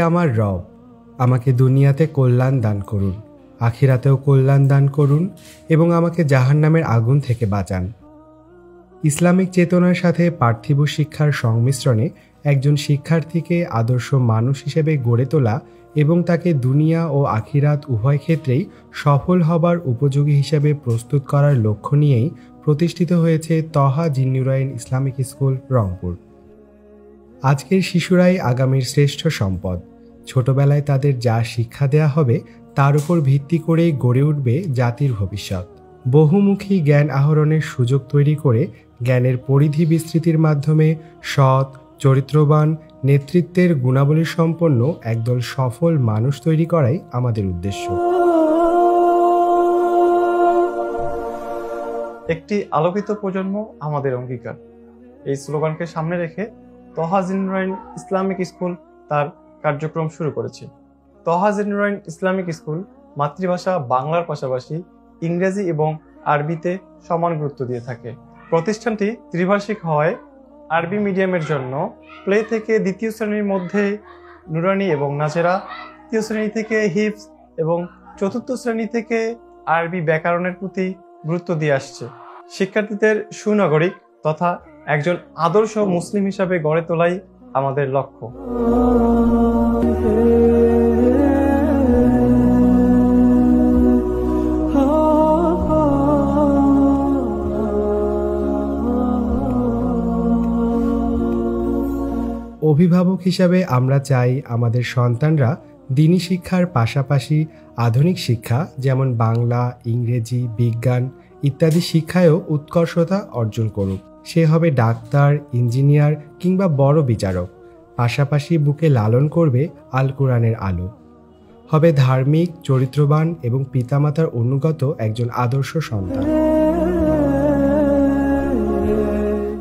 আমার রব, আমাকে দুনিয়াতে কল্যাণ দান করুন, আখিরাতেও কল্যাণ দান করুন এবং আমাকে জাহান্নামের আগুন থেকে বাঁচান। ইসলামিক চেতনার সাথে পার্থিব শিক্ষার সংমিশ্রণে একজন শিক্ষার্থীকে আদর্শ মানুষ হিসেবে গড়ে তোলা এবং তাকে দুনিয়া ও আখিরাত উভয় ক্ষেত্রেই সফল হবার উপযোগী হিসেবে প্রস্তুত করার লক্ষ্য নিয়েই প্রতিষ্ঠিত হয়েছে তহা জিন্নুরাইন ইসলামিক স্কুল রংপুর। আজকের শিশুরাই আগামীর শ্রেষ্ঠ সম্পদ। ছোটবেলায় তাদের যা শিক্ষা দেয়া হবে তার উপর ভিত্তি করেই গড়ে উঠবে জাতির ভবিষ্যৎ। বহুমুখী জ্ঞান আহরণের সুযোগ তৈরি করে জ্ঞানের পরিধি বিস্তৃতির মাধ্যমে সৎ, চরিত্রবান, নেতৃত্বের গুণাবলী সম্পন্ন একদল সফল মানুষ তৈরি করাই আমাদের উদ্দেশ্য। একটি আলোকিত প্রজন্ম আমাদের অঙ্গীকার। এই স্লোগানকে সামনে রেখে তহা জিন্নুরাইন ইসলামিক স্কুল তার কার্যক্রম শুরু করেছে। তহা জিন্নুরাইন ইসলামিক স্কুল মাতৃভাষা বাংলার পাশাপাশি ইংরেজি এবং আরবিতে সমান গুরুত্ব দিয়ে থাকে। প্রতিষ্ঠানটি ত্রিভাষিক হওয়ায় আরবি মিডিয়ামের জন্য প্লে থেকে দ্বিতীয় শ্রেণীর মধ্যে নুরানি এবং নাজেরা, তৃতীয় শ্রেণী থেকে হিফজ এবং চতুর্থ শ্রেণী থেকে আরবি ব্যাকরণের প্রতি গুরুত্ব দিয়ে আসছে। শিক্ষার্থীদের সুনাগরিক তথা একজন আদর্শ মুসলিম হিসাবে গড়ে তোলাই আমাদের লক্ষ্য। অভিভাবক হিসাবে আমরা চাই আমাদের সন্তানরা দ্বীনি শিক্ষার পাশাপাশি আধুনিক শিক্ষা যেমন বাংলা, ইংরেজি, বিজ্ঞান ইত্যাদি শিক্ষায়ও উৎকর্ষতা অর্জন করুক। সে হবে ডাক্তার, ইঞ্জিনিয়ার কিংবা বড় বিচারক। পাশাপাশি বুকে লালন করবে আল কোরআনের আলো। হবে ধার্মিক, চরিত্রবান এবং পিতামাতার অনুগত একজন আদর্শ সন্তান।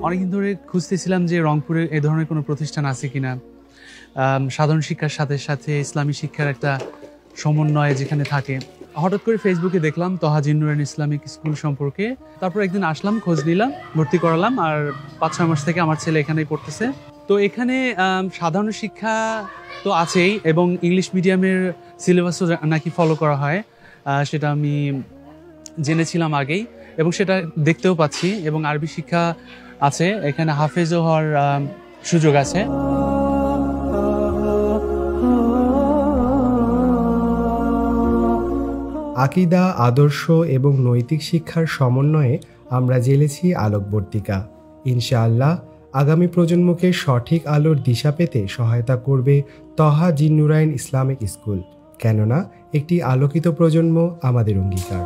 অনেকদিন ধরে খুঁজতেছিলাম যে রংপুরে এ ধরনের কোনো প্রতিষ্ঠান আছে কিনা, সাধারণ শিক্ষার সাথে সাথে ইসলামী শিক্ষার একটা সমন্বয় যেখানে থাকে। হঠাৎ করে ফেসবুকে দেখলাম তহা জিন্নুরাইন ইসলামিক স্কুল সম্পর্কে। তারপর একদিন আসলাম, খোঁজ নিলাম, ভর্তি করালাম, আর 5-6 মাস থেকে আমার ছেলে এখানেই পড়তেছে। তো এখানে সাধারণ শিক্ষা তো আছেই এবং ইংলিশ মিডিয়ামের সিলেবাসও নাকি ফলো করা হয়, সেটা আমি জেনেছিলাম আগেই এবং সেটা দেখতেও পাচ্ছি। এবং আরবি শিক্ষা আছে, এখানে হাফেজও হওয়ার সুযোগ আছে। আকীদা, আদর্শ এবং নৈতিক শিক্ষার সমন্বয়ে আমরা জ্বেলেছি আলোকবর্তিকা। ইনশাআল্লাহ আগামী প্রজন্মকে সঠিক আলোর দিশা পেতে সহায়তা করবে তহা জিন্নুরাইন ইসলামিক স্কুল, কেননা একটি আলোকিত প্রজন্ম আমাদের অঙ্গীকার।